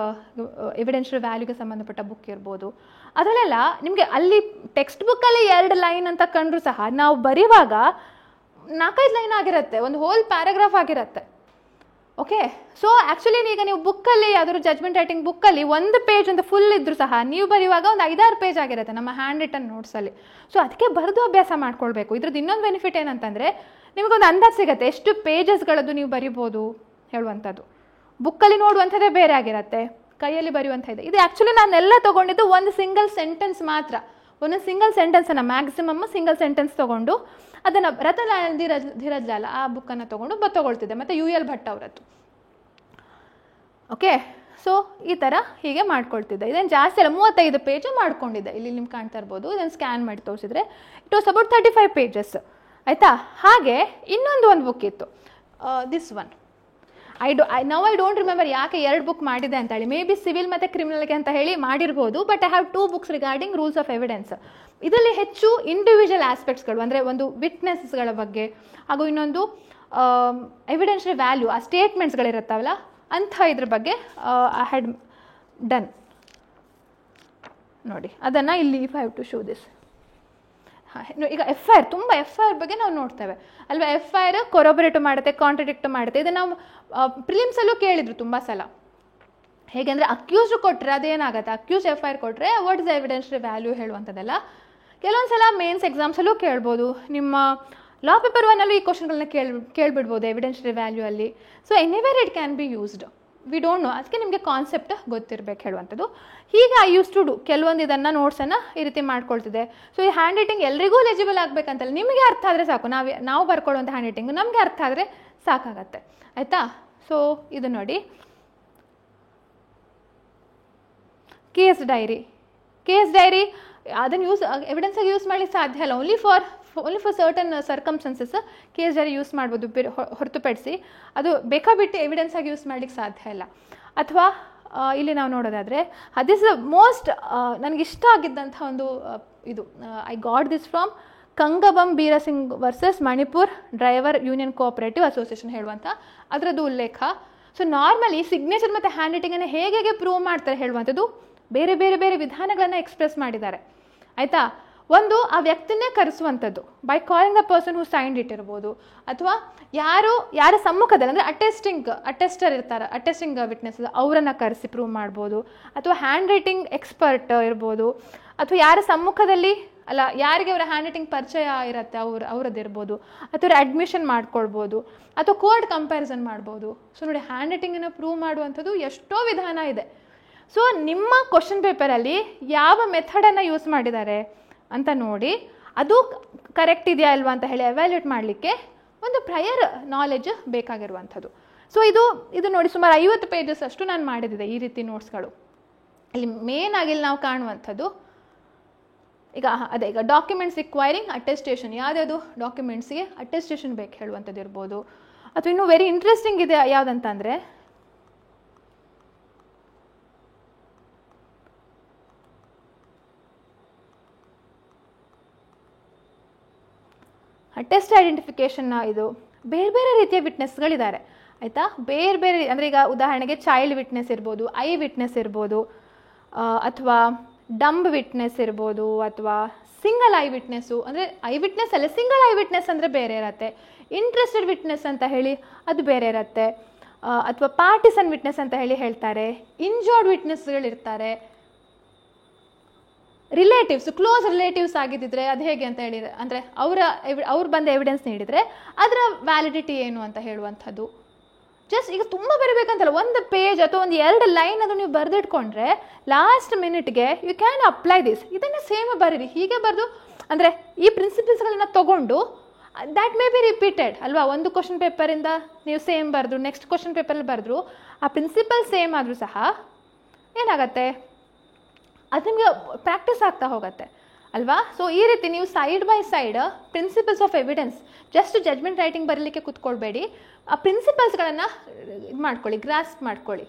ಎವಿಡೆನ್ಷಿಯಲ್ ವ್ಯಾಲ್ಯೂಗೆ ಸಂಬಂಧಪಟ್ಟ ಬುಕ್ ಇರ್ಬೋದು. ಅದರಲ್ಲೆಲ್ಲ ನಿಮಗೆ ಅಲ್ಲಿ ಟೆಕ್ಸ್ಟ್ ಬುಕ್ಕಲ್ಲಿ 2 ಲೈನ್ ಅಂತ ಕಂಡ್ರೂ ಸಹ ನಾವು ಬರೆಯುವಾಗ 4-5 ಲೈನ್ ಆಗಿರುತ್ತೆ, ಒಂದು ಹೋಲ್ ಪ್ಯಾರಾಗ್ರಾಫ್ ಆಗಿರುತ್ತೆ. ಓಕೆ, ಸೊ ಆ್ಯಕ್ಚುಲಿ ಈಗ ನೀವು ಬುಕ್ಕಲ್ಲಿ ಯಾವ್ದಾದ್ರು ಜಡ್ಜ್ಮೆಂಟ್ ರೈಟಿಂಗ್ ಬುಕ್ಕಲ್ಲಿ 1 ಪೇಜ್ ಅಂತ ಫುಲ್ ಇದ್ರೂ ಸಹ ನೀವು ಬರೆಯುವಾಗ ಒಂದು 5-6 ಪೇಜ್ ಆಗಿರುತ್ತೆ ನಮ್ಮ ಹ್ಯಾಂಡ್ ರಿಟನ್ ನೋಟ್ಸಲ್ಲಿ. ಸೊ ಅದಕ್ಕೆ ಬರೆದು ಅಭ್ಯಾಸ ಮಾಡ್ಕೊಳ್ಬೇಕು. ಇದ್ರದ್ದು ಇನ್ನೊಂದು ಬೆನಿಫಿಟ್ ಏನಂತಂದರೆ ನಿಮಗೊಂದು ಅಂದಾಜು ಸಿಗುತ್ತೆ ಎಷ್ಟು ಪೇಜಸ್ಗಳದ್ದು ನೀವು ಬರಿಬೋದು ಹೇಳುವಂಥದ್ದು. ಬುಕ್ಕಲ್ಲಿ ನೋಡುವಂಥದ್ದೇ ಬೇರೆ ಆಗಿರುತ್ತೆ, ಕೈಯಲ್ಲಿ ಬರೆಯುವಂಥ ಇದೆ. ಇದು ಆ್ಯಕ್ಚುಲಿ ನಾನೆಲ್ಲ ತೊಗೊಂಡಿದ್ದು ಒಂದು ಸಿಂಗಲ್ ಸೆಂಟೆನ್ಸ್ ಮಾತ್ರ, ಒಂದೊಂದು ಸಿಂಗಲ್ ಸೆಂಟೆನ್ಸನ್ನು ಮ್ಯಾಕ್ಸಿಮಮ್ ಸಿಂಗಲ್ ಸೆಂಟೆನ್ಸ್ ತೊಗೊಂಡು ಅದನ್ನು ರತನ್ ಧೀರಜ್ ಲಾಲ್ ಆ ಬುಕ್ಕನ್ನು ತೊಗೊಂಡು ತಗೊಳ್ತಿದ್ದೆ, ಮತ್ತು UL ಭಟ್ ಅವರದ್ದು. ಓಕೆ, ಸೊ ಈ ಥರ ಹೀಗೆ ಮಾಡ್ಕೊಳ್ತಿದ್ದೆ. ಇದೇನು ಜಾಸ್ತಿ ಅಲ್ಲ, 35 ಪೇಜು ಮಾಡ್ಕೊಂಡಿದ್ದೆ. ಇಲ್ಲಿ ನಿಮ್ಗೆ ಕಾಣ್ತಾ ಇರ್ಬೋದು, ಇದನ್ನು ಸ್ಕ್ಯಾನ್ ಮಾಡಿ ತೋರಿಸಿದ್ರೆ ಇಟ್ ವಾಸ್ ಅಬೌಟ್ 35 ಪೇಜಸ್ ಆಯಿತಾ. ಹಾಗೆ ಒಂದು ಬುಕ್ ಇತ್ತು, this one. I don't remember ಯಾಕೆ 2 ಬುಕ್ ಮಾಡಿದೆ ಅಂತ ಹೇಳಿ. ಮೇ ಬಿ ಸಿವಿಲ್ ಮತ್ತು ಕ್ರಿಮಿನಲ್ಗೆ ಅಂತ ಹೇಳಿ ಮಾಡಿರ್ಬೋದು, but I have 2 books regarding rules of evidence. ಇದರಲ್ಲಿ ಹೆಚ್ಚು ಇಂಡಿವಿಜುವಲ್ ಆಸ್ಪೆಕ್ಟ್ಸ್ಗಳು, ಅಂದರೆ ಒಂದು ವಿಟ್ನೆಸ್ಗಳ ಬಗ್ಗೆ ಹಾಗೂ ಇನ್ನೊಂದು ಎವಿಡೆನ್ಷಿಯಲ್ ವ್ಯಾಲ್ಯೂ, ಆ ಸ್ಟೇಟ್ಮೆಂಟ್ಸ್ಗಳಿರುತ್ತವಲ್ಲ ಅಂಥ ಇದ್ರ ಬಗ್ಗೆ ಐ ಹ್ಯಾಡ್ ಡನ್. ನೋಡಿ ಅದನ್ನು ಇಲ್ಲಿ if I have to show this. ಈಗ FIR, ತುಂಬ FIR ಬಗ್ಗೆ ನಾವು ನೋಡ್ತೇವೆ ಅಲ್ವಾ. FIR ಕೊರೊಬರೇಟ್ ಮಾಡುತ್ತೆ, ಕಾಂಟ್ರಡಿಕ್ಟ್ ಮಾಡುತ್ತೆ. ಇದನ್ನು ನಾವು ಪ್ರಿಲಿಮ್ಸಲ್ಲೂ ಕೇಳಿದ್ರು ತುಂಬ ಸಲ. ಹೇಗೆ ಅಂದರೆ ಅಕ್ಯೂಸ್ಡ್ ಕೊಟ್ಟರೆ ಅದೇನಾಗುತ್ತೆ, ಅಕ್ಯೂಸ್ FIR ಕೊಟ್ಟರೆ ವಾಟ್ ಇಸ್ ದ ಎವಿಡೆನ್ಷಿಯಲ್ ವ್ಯಾಲ್ಯೂ ಹೇಳುವಂಥದ್ದೆಲ್ಲ ಕೆಲವೊಂದು ಸಲ ಮೇನ್ಸ್ ಎಕ್ಸಾಮ್ಸಲ್ಲೂ ಕೇಳ್ಬೋದು. ನಿಮ್ಮ ಲಾ ಪೇಪರ್ 1 ಈ ಕ್ವಶನ್ಗಳನ್ನ ಕೇಳಿಬಿಡ್ಬೋದು ಎವಿಡೆನ್ಷಿಯಲ್ ವ್ಯಾಲ್ಯೂ ಅಲ್ಲಿ. So anywhere it can be used, we don't know. ಅದಕ್ಕೆ ನಿಮಗೆ ಕಾನ್ಸೆಪ್ಟ್ ಗೊತ್ತಿರಬೇಕು ಹೇಳುವಂಥದ್ದು. ಹೀಗೆ ಐ ಯೂಸ್ ಟು ಡೂ ಕೆಲವೊಂದು ಇದನ್ನು ನೋಟ್ಸನ್ನು ಈ ರೀತಿ ಮಾಡ್ಕೊಳ್ತಿದ್ದೆ. ಸೊ ಈ ಹ್ಯಾಂಡ್ ರೈಟಿಂಗ್ ಎಲ್ರಿಗೂ ಲೆಜಿಬಲ್ ಆಗಬೇಕಂತಲ್ಲ, ನಿಮಗೆ ಅರ್ಥ ಆದರೆ ಸಾಕು. ನಾವು ಬರ್ಕೊಳ್ಳುವಂಥ ಹ್ಯಾಂಡ್ ರೈಟಿಂಗ್ ನಮಗೆ ಅರ್ಥ ಆದರೆ ಸಾಕಾಗತ್ತೆ ಆಯಿತಾ. ಸೊ ಇದು ನೋಡಿ, ಕೇಸ್ ಡೈರಿ ಅದನ್ನು ಎವಿಡೆನ್ಸಾಗಿ ಯೂಸ್ ಮಾಡಲಿಕ್ಕೆ ಸಾಧ್ಯ ಇಲ್ಲ. Only for certain circumstances case dairy use ಮಾಡ್ಬೋದು, ಹೊರತುಪಡಿಸಿ ಅದು ಬೇಕಾಬಿಟ್ಟು ಎವಿಡೆನ್ಸ್ ಆಗಿ ಯೂಸ್ ಮಾಡಲಿಕ್ಕೆ ಸಾಧ್ಯ ಇಲ್ಲ. ಅಥವಾ ಇಲ್ಲಿ ನಾವು ನೋಡೋದಾದರೆ ದಿಸ್ ಮೋಸ್ಟ್ ನನಗೆ ಇಷ್ಟ ಆಗಿದ್ದಂಥ ಒಂದು ಇದು, I got this from Kangabam Birsingh versus Manipur driver union cooperative association ಹೇಳುವಂಥ ಅದರದ್ದು ಉಲ್ಲೇಖ. ಸೊ ನಾರ್ಮಲಿ ಸಿಗ್ನೇಚರ್ ಮತ್ತು ಹ್ಯಾಂಡ್ ರೈಟಿಂಗನ್ನು ಹೇಗೆ ಪ್ರೂವ್ ಮಾಡ್ತಾರೆ ಹೇಳುವಂಥದ್ದು ಬೇರೆ ಬೇರೆ ಬೇರೆ ವಿಧಾನಗಳನ್ನು ಎಕ್ಸ್ಪ್ರೆಸ್ ಮಾಡಿದ್ದಾರೆ ಆಯಿತಾ. ಒಂದು ಆ ವ್ಯಕ್ತಿನೇ ಕರೆಸುವಂಥದ್ದು by calling the person who signed it ಇರ್ಬೋದು, ಅಥವಾ ಯಾರ ಸಮ್ಮುಖದಲ್ಲಿ ಅಂದರೆ ಅಟೆಸ್ಟರ್ ಇರ್ತಾರೆ, ಅಟೆಸ್ಟಿಂಗ್ ವಿಟ್ನೆಸ್ ಅವರನ್ನು ಕರೆಸಿ ಪ್ರೂವ್ ಮಾಡ್ಬೋದು, ಅಥವಾ ಹ್ಯಾಂಡ್ ರೈಟಿಂಗ್ ಎಕ್ಸ್ಪರ್ಟ್ ಇರ್ಬೋದು, ಅಥವಾ ಯಾರ ಸಮ್ಮುಖದಲ್ಲಿ ಅಲ್ಲ ಯಾರಿಗೆ ಅವರ ಹ್ಯಾಂಡ್ ರೈಟಿಂಗ್ ಪರಿಚಯ ಇರುತ್ತೆ ಅವರದ್ದಿರ್ಬೋದು, ಅಥವಾ ಅಡ್ಮಿಷನ್ ಮಾಡ್ಕೊಳ್ಬೋದು, ಅಥವಾ ಕೋರ್ಟ್ ಕಂಪ್ಯಾರಿಸನ್ ಮಾಡ್ಬೋದು. ಸೊ ನೋಡಿ, ಹ್ಯಾಂಡ್ ರೈಟಿಂಗನ್ನು ಪ್ರೂವ್ ಮಾಡುವಂಥದ್ದು ಎಷ್ಟೋ ವಿಧಾನ ಇದೆ. ಸೊ ನಿಮ್ಮ ಕ್ವಶನ್ ಪೇಪರಲ್ಲಿ ಯಾವ ಮೆಥಡನ್ನು ಯೂಸ್ ಮಾಡಿದ್ದಾರೆ ಅಂತ ನೋಡಿ ಅದು ಕರೆಕ್ಟ್ ಇದೆಯಾ ಅಲ್ವಾ ಅಂತ ಹೇಳಿ ಎವ್ಯಾಲ್ಯೂಯೇಟ್ ಮಾಡಲಿಕ್ಕೆ ಒಂದು ಪ್ರಯರ್ ನಾಲೆಜ್ ಬೇಕಾಗಿರುವಂಥದ್ದು. ಸೊ ಇದು ನೋಡಿ, ಸುಮಾರು 50 ಪೇಜಸ್ ಅಷ್ಟು ನಾನು ಮಾಡಿದ್ದೆ ಈ ರೀತಿ ನೋಟ್ಸ್ಗಳು. ಇಲ್ಲಿ ಮೇನ್ ಆಗಿ ನಾವು ಕಾಣುವಂಥದ್ದು ಈಗ ಡಾಕ್ಯುಮೆಂಟ್ಸ್ ರಿಕ್ವೈರಿಂಗ್ ಅಟೆಸ್ಟೇಷನ್, ಯಾವುದ್ಯಾವುದು ಡಾಕ್ಯುಮೆಂಟ್ಸ್ಗೆ ಅಟೆಸ್ಟೇಷನ್ ಬೇಕು ಹೇಳುವಂಥದ್ದು ಇರ್ಬೋದು. ಅಥವಾ ಇನ್ನೂ ವೆರಿ ಇಂಟ್ರೆಸ್ಟಿಂಗ್ ಇದೆ ಯಾವುದಂತಂದರೆ ಟೆಸ್ಟ್ ಐಡೆಂಟಿಫಿಕೇಷನ್. ಇದು ಬೇರೆ ಬೇರೆ ರೀತಿಯ ವಿಟ್ನೆಸ್ಗಳಿದ್ದಾರೆ ಆಯಿತಾ. ಬೇರೆ ಬೇರೆ ಅಂದರೆ ಈಗ ಉದಾಹರಣೆಗೆ ಚೈಲ್ಡ್ ವಿಟ್ನೆಸ್ ಇರ್ಬೋದು, ಐ ವಿಟ್ನೆಸ್ ಇರ್ಬೋದು, ಅಥವಾ ಡಂಬ್ ವಿಟ್ನೆಸ್ ಇರ್ಬೋದು, ಅಥವಾ ಸಿಂಗಲ್ ಐ ವಿಟ್ನೆಸ್ಸು. ಅಂದರೆ ಐ ವಿಟ್ನೆಸ್ ಅಲ್ಲ, ಸಿಂಗಲ್ ಐ ವಿಟ್ನೆಸ್ ಅಂದರೆ ಬೇರೆ ಇರುತ್ತೆ. ಇಂಟ್ರೆಸ್ಟೆಡ್ ವಿಟ್ನೆಸ್ ಅಂತ ಹೇಳಿ ಅದು ಬೇರೆ ಇರುತ್ತೆ, ಅಥವಾ ಪಾರ್ಟಿಸನ್ ವಿಟ್ನೆಸ್ ಅಂತ ಹೇಳ್ತಾರೆ. ಇಂಜೋರ್ಡ್ ವಿಟ್ನೆಸ್ಗಳಿರ್ತಾರೆ. ರಿಲೇಟಿವ್ಸ್, ಕ್ಲೋಸ್ ರಿಲೇಟಿವ್ಸ್ ಆಗಿದ್ದಿದ್ರೆ ಅದು ಹೇಗೆ ಅಂತ ಹೇಳಿದರೆ, ಅಂದರೆ ಅವ್ರು ಬಂದ ಎವಿಡೆನ್ಸ್ ನೀಡಿದರೆ ಅದರ ವ್ಯಾಲಿಡಿಟಿ ಏನು ಅಂತ ಹೇಳುವಂಥದ್ದು. ಜಸ್ಟ್ ಈಗ ತುಂಬ ಬರಬೇಕಂತಲ್ಲ, ಒಂದು ಪೇಜ್ ಅಥವಾ ಒಂದು 2 ಲೈನ್ ಅದು ನೀವು ಬರೆದಿಟ್ಕೊಂಡ್ರೆ ಲಾಸ್ಟ್ ಮಿನಿಟ್ಗೆ ಯು ಕ್ಯಾನ್ ಅಪ್ಲೈ ದಿಸ್. ಇದನ್ನು ಸೇಮ್ ಬರೀರಿ, ಹೀಗೆ ಬರೆದು ಅಂದರೆ ಈ ಪ್ರಿನ್ಸಿಪಲ್ಸ್ಗಳನ್ನ ತೊಗೊಂಡು ದ್ಯಾಟ್ ಮೇ ಬಿ ರಿಪೀಟೆಡ್ ಅಲ್ವಾ. ಒಂದು ಕ್ವಶನ್ ಪೇಪರಿಂದ ನೀವು ಸೇಮ್ ಬರೆದ್ರು, ನೆಕ್ಸ್ಟ್ ಕ್ವಶನ್ ಪೇಪರಲ್ಲಿ ಬರೆದ್ರು, ಆ ಪ್ರಿನ್ಸಿಪಲ್ ಸೇಮ್ ಆದರೂ ಸಹ ಏನಾಗತ್ತೆ, ಅದು ನಿಮಗೆ ಪ್ರಾಕ್ಟೀಸ್ ಆಗ್ತಾ ಹೋಗುತ್ತೆ ಅಲ್ವಾ. ಸೊ ಈ ರೀತಿ ನೀವು side by side principles of evidence, just judgment writing ಬರೀಲಿಕ್ಕೆ ಕೂತ್ಕೊಳ್ಬೇಡಿ, ಆ ಪ್ರಿನ್ಸಿಪಲ್ಸ್ಗಳನ್ನು ಇದು ಮಾಡ್ಕೊಳ್ಳಿ, ಗ್ರಾಸ್ಪ್ ಮಾಡ್ಕೊಳ್ಳಿ.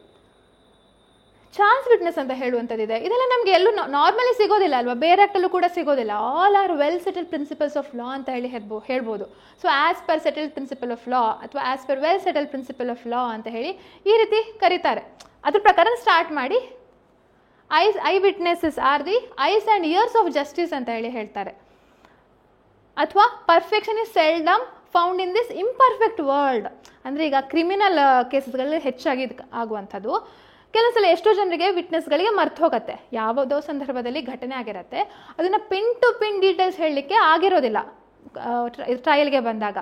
ಚಾನ್ಸ್ ವಿಟ್ನೆಸ್ ಅಂತ ಹೇಳುವಂಥದ್ದಿದೆ. ಇದೆಲ್ಲ ನಮಗೆ ಎಲ್ಲೂ ನಾರ್ಮಲಿ ಸಿಗೋದಿಲ್ಲ ಅಲ್ವಾ, ಬೇರೆ ಆ್ಯಕ್ಟಲ್ಲೂ ಕೂಡ ಸಿಗೋದಿಲ್ಲ. All are well settled principles of law ಅಂತ ಹೇಳ್ಬೋದು. So as per settled principle of law ಅಥವಾ as per well settled principle of law ಅಂತ ಹೇಳಿ ಈ ರೀತಿ ಕರೀತಾರೆ. ಅದ್ರ ಪ್ರಕಾರ ಸ್ಟಾರ್ಟ್ ಮಾಡಿ eye witnesses are the eyes and ears of justice ಅಂತ ಹೇಳ್ತಾರೆ. ಅಥವಾ perfection is seldom found in this imperfect world. ಅಂದರೆ ಈಗ ಕ್ರಿಮಿನಲ್ ಕೇಸಸ್ಗಳಲ್ಲಿ ಹೆಚ್ಚಾಗಿ ಆಗುವಂಥದ್ದು. ಕೆಲವು ಸಲ ಎಷ್ಟೋ ಜನರಿಗೆ ವಿಟ್ನೆಸ್ಗಳಿಗೆ ಮರ್ತು ಹೋಗುತ್ತೆ, ಯಾವುದೋ ಸಂದರ್ಭದಲ್ಲಿ ಘಟನೆ ಆಗಿರುತ್ತೆ, ಅದನ್ನು ಪಿನ್ ಟು ಪಿನ್ ಡೀಟೇಲ್ಸ್ ಹೇಳಲಿಕ್ಕೆ ಆಗಿರೋದಿಲ್ಲ. ಟ್ರಯಲ್ಗೆ ಬಂದಾಗ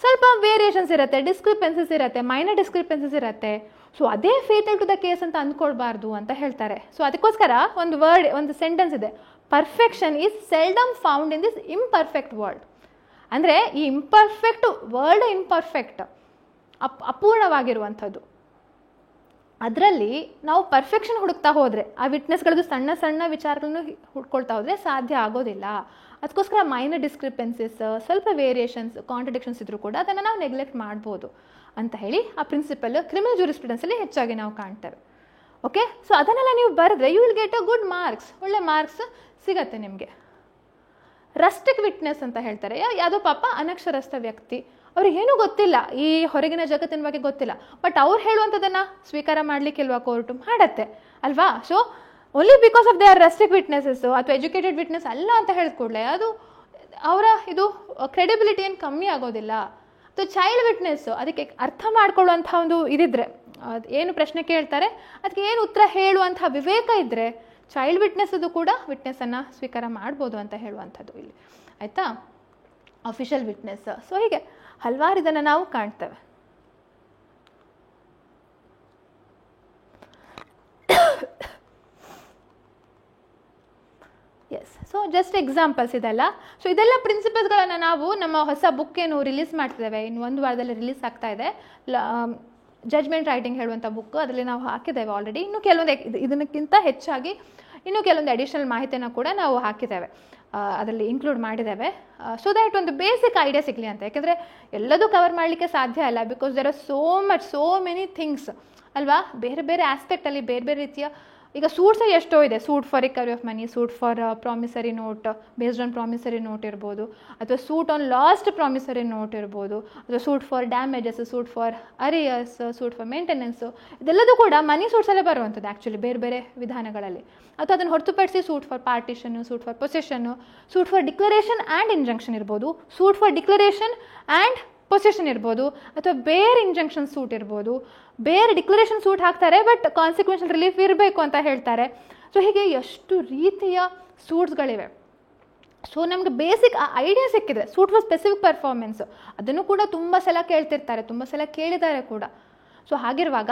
ಸ್ವಲ್ಪ ವೇರಿಯೇಷನ್ಸ್ ಇರುತ್ತೆ, ಡಿಸ್ಕ್ರಿಪೆನ್ಸಸ್ ಇರುತ್ತೆ, ಮೈನರ್ ಡಿಸ್ಕ್ರಿಪೆನ್ಸಸ್ ಇರುತ್ತೆ. ಸೊ ಅದೇ ಫೇಟಲ್ ಟು ದ ಕೇಸ್ ಅಂತ ಅಂದ್ಕೊಳ್ಬಾರ್ದು ಅಂತ ಹೇಳ್ತಾರೆ. ಸೊ ಅದಕ್ಕೋಸ್ಕರ ಒಂದು ಸೆಂಟೆನ್ಸ್ ಇದೆ, perfection is seldom found in this imperfect world. ಅಂದರೆ ಈ ಇಂಪರ್ಫೆಕ್ಟ್ ವರ್ಲ್ಡ್ ಇಂಪರ್ಫೆಕ್ಟ್, ಅಪೂರ್ಣವಾಗಿರುವಂಥದ್ದು. ಅದರಲ್ಲಿ ನಾವು ಪರ್ಫೆಕ್ಷನ್ ಹುಡುಕ್ತಾ ಹೋದರೆ, ಆ ವಿಟ್ನೆಸ್ಗಳದ್ದು ಸಣ್ಣ ಸಣ್ಣ ವಿಚಾರಗಳನ್ನು ಹುಡ್ಕೊಳ್ತಾ ಹೋದರೆ ಸಾಧ್ಯ ಆಗೋದಿಲ್ಲ. ಅದಕ್ಕೋಸ್ಕರ ಮೈನರ್ ಡಿಸ್ಕ್ರಿಪೆನ್ಸೀಸ್, ಸ್ವಲ್ಪ ವೇರಿಯೇಷನ್ಸ್, ಕಾಂಟ್ರಡಿಕ್ಷನ್ಸ್ ಇದ್ರೂ ಕೂಡ ಅದನ್ನು ನಾವು ನೆಗ್ಲೆಕ್ಟ್ ಮಾಡ್ಬೋದು ಅಂತ ಹೇಳಿ ಆ ಪ್ರಿನ್ಸಿಪಲ್ ಕ್ರಿಮಿನಲ್ ಜೂರಿಸ್ಪ್ರುಡೆನ್ಸಲ್ಲಿ ಹೆಚ್ಚಾಗಿ ನಾವು ಕಾಣ್ತೇವೆ. ಓಕೆ, ಸೊ ಅದನ್ನೆಲ್ಲ ನೀವು ಬರೆದ್ರೆ you will get a good marks, ಒಳ್ಳೆ ಮಾರ್ಕ್ಸ್ ಸಿಗತ್ತೆ ನಿಮಗೆ. ರಸ್ಟಿಕ್ ವಿಟ್ನೆಸ್ ಅಂತ ಹೇಳ್ತಾರೆ. ಯಾವುದೋ ಪಾಪ ಅನಕ್ಷರಸ್ಥ ವ್ಯಕ್ತಿ, ಅವ್ರಿಗೆ ಏನೂ ಗೊತ್ತಿಲ್ಲ, ಈ ಹೊರಗಿನ ಜಗತ್ತಿನ ಬಗ್ಗೆ ಗೊತ್ತಿಲ್ಲ, ಬಟ್ ಅವ್ರು ಹೇಳುವಂಥದ್ದನ್ನು ಸ್ವೀಕಾರ ಮಾಡಲಿಕ್ಕಿಲ್ವಾ ಕೋರ್ಟು? ಮಾಡತ್ತೆ ಅಲ್ವಾ? So only because of they are rustic witnesses ಅಥವಾ ಎಜುಕೇಟೆಡ್ ವಿಟ್ನೆಸ್ ಅಲ್ಲ ಅಂತ ಹೇಳಿದ ಕೂಡಲೇ ಅದು ಅವರ ಇದು ಕ್ರೆಡಿಬಿಲಿಟಿ ಏನು ಕಮ್ಮಿ ಆಗೋದಿಲ್ಲ. ಅಥವಾ ಚೈಲ್ಡ್ ವಿಟ್ನೆಸ್ಸು, ಅದಕ್ಕೆ ಅರ್ಥ ಮಾಡ್ಕೊಳ್ಳುವಂಥ ಒಂದು ಇದಿದ್ರೆ, ಏನು ಪ್ರಶ್ನೆ ಕೇಳ್ತಾರೆ ಅದಕ್ಕೆ ಏನು ಉತ್ತರ ಹೇಳುವಂಥ ವಿವೇಕ ಇದ್ದರೆ ಚೈಲ್ಡ್ ವಿಟ್ನೆಸ್ಸದು ಕೂಡ ವಿಟ್ನೆಸ್ಸನ್ನು ಸ್ವೀಕಾರ ಮಾಡ್ಬೋದು ಅಂತ ಹೇಳುವಂಥದ್ದು ಇಲ್ಲಿ. ಆಯಿತಾ? Official witness. ಸೊ ಹೀಗೆ ಹಲವಾರು ಇದನ್ನು ನಾವು ಕಾಣ್ತೇವೆ. ಎಸ್, ಸೊ ಜಸ್ಟ್ ಎಕ್ಸಾಂಪಲ್ಸ್ ಇದೆಲ್ಲ. ಸೊ ಇದೆಲ್ಲ ಪ್ರಿನ್ಸಿಪಲ್ಸ್ಗಳನ್ನು ನಾವು ನಮ್ಮ ಹೊಸ ಬುಕ್ ಏನು ರಿಲೀಸ್ ಮಾಡ್ತಿದ್ದೇವೆ, ಇನ್ನು 1 ವಾರದಲ್ಲಿ ರಿಲೀಸ್ ಆಗ್ತಾ ಇದೆ, ಜಡ್ಜ್ಮೆಂಟ್ ರೈಟಿಂಗ್ ಹೇಳುವಂಥ ಬುಕ್, ಅದರಲ್ಲಿ ನಾವು ಹಾಕಿದ್ದೇವೆ ಆಲ್ರೆಡಿ. ಇನ್ನು ಕೆಲವೊಂದು ಇದಕ್ಕಿಂತ ಹೆಚ್ಚಾಗಿ ಇನ್ನೂ ಕೆಲವೊಂದು ಅಡಿಷನಲ್ ಮಾಹಿತಿಯನ್ನು ಕೂಡ ನಾವು ಹಾಕಿದ್ದೇವೆ, ಅದರಲ್ಲಿ ಇನ್ಕ್ಲೂಡ್ ಮಾಡಿದ್ದೇವೆ. ಸೊ ದ್ಯಾಟ್ ಒಂದು ಬೇಸಿಕ್ ಐಡಿಯಾ ಸಿಗಲಿ ಅಂತ. ಯಾಕೆಂದರೆ ಎಲ್ಲದೂ ಕವರ್ ಮಾಡಲಿಕ್ಕೆ ಸಾಧ್ಯ ಇಲ್ಲ, because there are so many things ಅಲ್ವಾ. ಬೇರೆ ಬೇರೆ ಆಸ್ಪೆಕ್ಟಲ್ಲಿ ಬೇರೆ ಬೇರೆ ರೀತಿಯ, ಈಗ ಸೂಟ್ಸ್ ಎಷ್ಟೋ ಇದೆ. Suit for recovery of money, suit for promissory note based on promissory note ಇರ್ಬೋದು, ಅಥವಾ suit on lost promissory note ಇರ್ಬೋದು, ಅಥವಾ suit for damages, suit for arrears, suit for maintenance, ಇದೆಲ್ಲದೂ ಕೂಡ ಮನಿ ಸೂಟ್ಸಲ್ಲೇ ಬರುವಂಥದ್ದು ಆ್ಯಕ್ಚುಲಿ ಬೇರೆ ಬೇರೆ ವಿಧಾನಗಳಲ್ಲಿ. ಅಥವಾ ಅದನ್ನು ಹೊರತುಪಡಿಸಿ suit for partition, suit for possession, suit for declaration and injunction ಇರ್ಬೋದು, suit for declaration and possession ಇರ್ಬೋದು, ಅಥವಾ ಬೇರೆ ಇಂಜಂಕ್ಷನ್ ಸೂಟ್ ಇರ್ಬೋದು. ಬೇರೆ ಡಿಕ್ಲರೇಷನ್ ಸೂಟ್ ಹಾಕ್ತಾರೆ, ಬಟ್ ಕಾನ್ಸಿಕ್ವೆನ್ಷಿಯಲ್ ರಿಲೀಫ್ ಇರಬೇಕು ಅಂತ ಹೇಳ್ತಾರೆ. ಸೊ ಹೀಗೆ ಎಷ್ಟು ರೀತಿಯ ಸೂಟ್ಸ್ಗಳಿವೆ. ಸೊ ನಮಗೆ ಬೇಸಿಕ್ ಐಡಿಯಾ ಸಿಕ್ಕಿದೆ. ಸೂಟ್ ಫಾರ್ ಸ್ಪೆಸಿಫಿಕ್ ಪರ್ಫಾರ್ಮೆನ್ಸು, ಅದನ್ನು ಕೂಡ ತುಂಬ ಸಲ ಕೇಳ್ತಿರ್ತಾರೆ, ತುಂಬ ಸಲ ಕೇಳಿದ್ದಾರೆ ಕೂಡ. ಸೊ ಹಾಗಿರುವಾಗ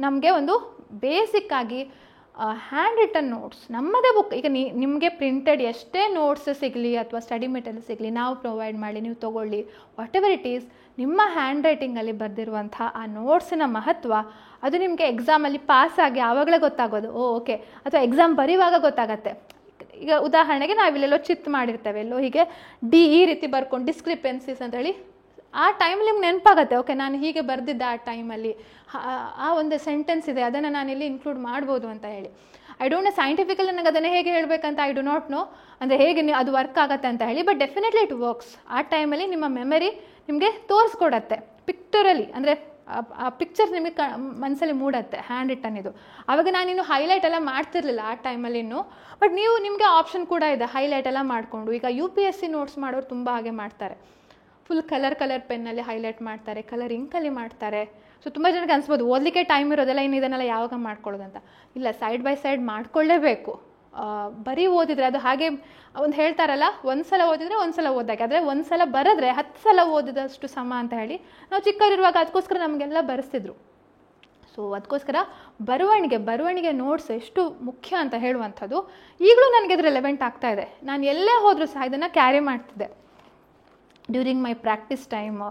ನಮಗೆ ಒಂದು ಬೇಸಿಕ್ಕಾಗಿ ಹ್ಯಾಂಡ್ ರಿಟನ್ ನೋಟ್ಸ್, ನಮ್ಮದೇ ಬುಕ್, ಈಗ ನಿಮಗೆ ಪ್ರಿಂಟೆಡ್ ಎಷ್ಟೇ ನೋಟ್ಸ್ ಸಿಗಲಿ ಅಥವಾ ಸ್ಟಡಿ ಮೆಟೀರಿಯಲ್ ಸಿಗಲಿ, ನಾವು ಪ್ರೊವೈಡ್ ಮಾಡಿ ನೀವು ತೊಗೊಳ್ಳಿ, ವಾಟ್ ಎವರ್ ಇಟ್ ಈಸ್, ನಿಮ್ಮ ಹ್ಯಾಂಡ್ ರೈಟಿಂಗಲ್ಲಿ ಬರೆದಿರುವಂಥ ಆ ನೋಟ್ಸಿನ ಮಹತ್ವ ಅದು ನಿಮಗೆ ಎಕ್ಸಾಮಲ್ಲಿ ಪಾಸಾಗಿ ಆವಾಗಲೇ ಗೊತ್ತಾಗೋದು. ಓಕೆ, ಅಥವಾ ಎಕ್ಸಾಮ್ ಬರೆಯುವಾಗ ಗೊತ್ತಾಗತ್ತೆ. ಈಗ ಉದಾಹರಣೆಗೆ ನಾವಿಲ್ಲೆಲ್ಲೋ ಚಿತ್ ಮಾಡಿರ್ತೇವೆ, ಎಲ್ಲೋ ಹೀಗೆ ಈ ರೀತಿ ಬರ್ಕೊಂಡು ಡಿಸ್ಕ್ರಿಪೆನ್ಸೀಸ್ ಅಂತೇಳಿ, ಆ ಟೈಮಲ್ಲಿ ನಿಮ್ಗೆ ನೆನಪಾಗತ್ತೆ, ಓಕೆ ನಾನು ಹೀಗೆ ಬರೆದಿದ್ದೆ ಆ ಟೈಮಲ್ಲಿ, ಆ ಒಂದು ಸೆಂಟೆನ್ಸ್ ಇದೆ, ಅದನ್ನು ನಾನಿಲ್ಲಿ ಇನ್ಕ್ಲೂಡ್ ಮಾಡ್ಬೋದು ಅಂತ ಹೇಳಿ. ಐ ಡೋಂಟ್ ನೋ ಸೈಂಟಿಫಿಕಲಿ ನನಗೆ ಅದನ್ನು ಹೇಗೆ ಹೇಳಬೇಕಂತ ಐ ಡು ನಾಟ್ ನೋ, ಅಂದರೆ ಹೇಗೆ ಅದು ವರ್ಕ್ ಆಗುತ್ತೆ ಅಂತ ಹೇಳಿ, ಬಟ್ ಡೆಫಿನೆಟ್ಲಿ ಇಟ್ ವರ್ಕ್ಸ್. ಆ ಟೈಮಲ್ಲಿ ನಿಮ್ಮ ಮೆಮರಿ ನಿಮಗೆ ತೋರಿಸ್ಕೊಡತ್ತೆ ಪಿಕ್ಚರಲಿ, ಅಂದರೆ ಆ ಪಿಕ್ಚರ್ಸ್ ನಿಮಗೆ ಮನಸ್ಸಲ್ಲಿ ಮೂಡತ್ತೆ ಹ್ಯಾಂಡ್ ರಿಟನ್ ಇದು. ಆವಾಗ ನಾನಿನ್ನು ಹೈಲೈಟ್ ಎಲ್ಲ ಮಾಡ್ತಿರ್ಲಿಲ್ಲ ಆ ಟೈಮಲ್ಲಿ ಇನ್ನೂ, ಬಟ್ ನಿಮಗೆ ಆಪ್ಷನ್ ಕೂಡ ಇದೆ ಹೈಲೈಟ್ ಎಲ್ಲ ಮಾಡಿಕೊಂಡು. ಈಗ UPSC ನೋಟ್ಸ್ ಮಾಡೋರು ತುಂಬ ಹಾಗೆ ಮಾಡ್ತಾರೆ, ಫುಲ್ ಕಲರ್ ಪೆನ್ನಲ್ಲಿ ಹೈಲೈಟ್ ಮಾಡ್ತಾರೆ, ಕಲರ್ ಇಂಕಲ್ಲಿ ಮಾಡ್ತಾರೆ. ಸೊ ತುಂಬ ಜನಕ್ಕೆ ಅನ್ಸ್ಬೋದು ಓದಲಿಕ್ಕೆ ಟೈಮ್ ಇರೋದೆಲ್ಲ, ಇನ್ನು ಇದನ್ನೆಲ್ಲ ಯಾವಾಗ ಮಾಡ್ಕೊಳ್ಳೋದಂತ. ಇಲ್ಲ, ಸೈಡ್ ಬೈ ಸೈಡ್ ಮಾಡ್ಕೊಳ್ಳೇಬೇಕು. ಬರೀ ಓದಿದರೆ ಅದು ಹಾಗೆ ಒಂದು ಹೇಳ್ತಾರಲ್ಲ, ಒಂದು ಸಲ ಓದಿದರೆ ಒಂದು ಸಲ ಓದಾಕೆ, ಆದರೆ ಒಂದು ಸಲ ಬರೆದ್ರೆ 10 ಸಲ ಓದಿದಷ್ಟು ಸಮ ಅಂತ ಹೇಳಿ ನಾವು ಚಿಕ್ಕವರಿರುವಾಗ ಅದಕ್ಕೋಸ್ಕರ ನಮಗೆಲ್ಲ ಬರೆಸ್ತಿದ್ರು. ಸೊ ಅದಕ್ಕೋಸ್ಕರ ಬರವಣಿಗೆ ನೋಟ್ಸ್ ಎಷ್ಟು ಮುಖ್ಯ ಅಂತ ಹೇಳುವಂಥದ್ದು ಈಗಲೂ ನನಗೆ ಅದು ರೆಲೆವೆಂಟ್ ಆಗ್ತಾ ಇದೆ. ನಾನು ಎಲ್ಲೇ ಹೋದರೂ ಸಹ ಇದನ್ನು ಕ್ಯಾರಿ ಮಾಡ್ತಿದ್ದೆ ಡ್ಯೂರಿಂಗ್ ಮೈ ಪ್ರಾಕ್ಟೀಸ್ ಟೈಮ್,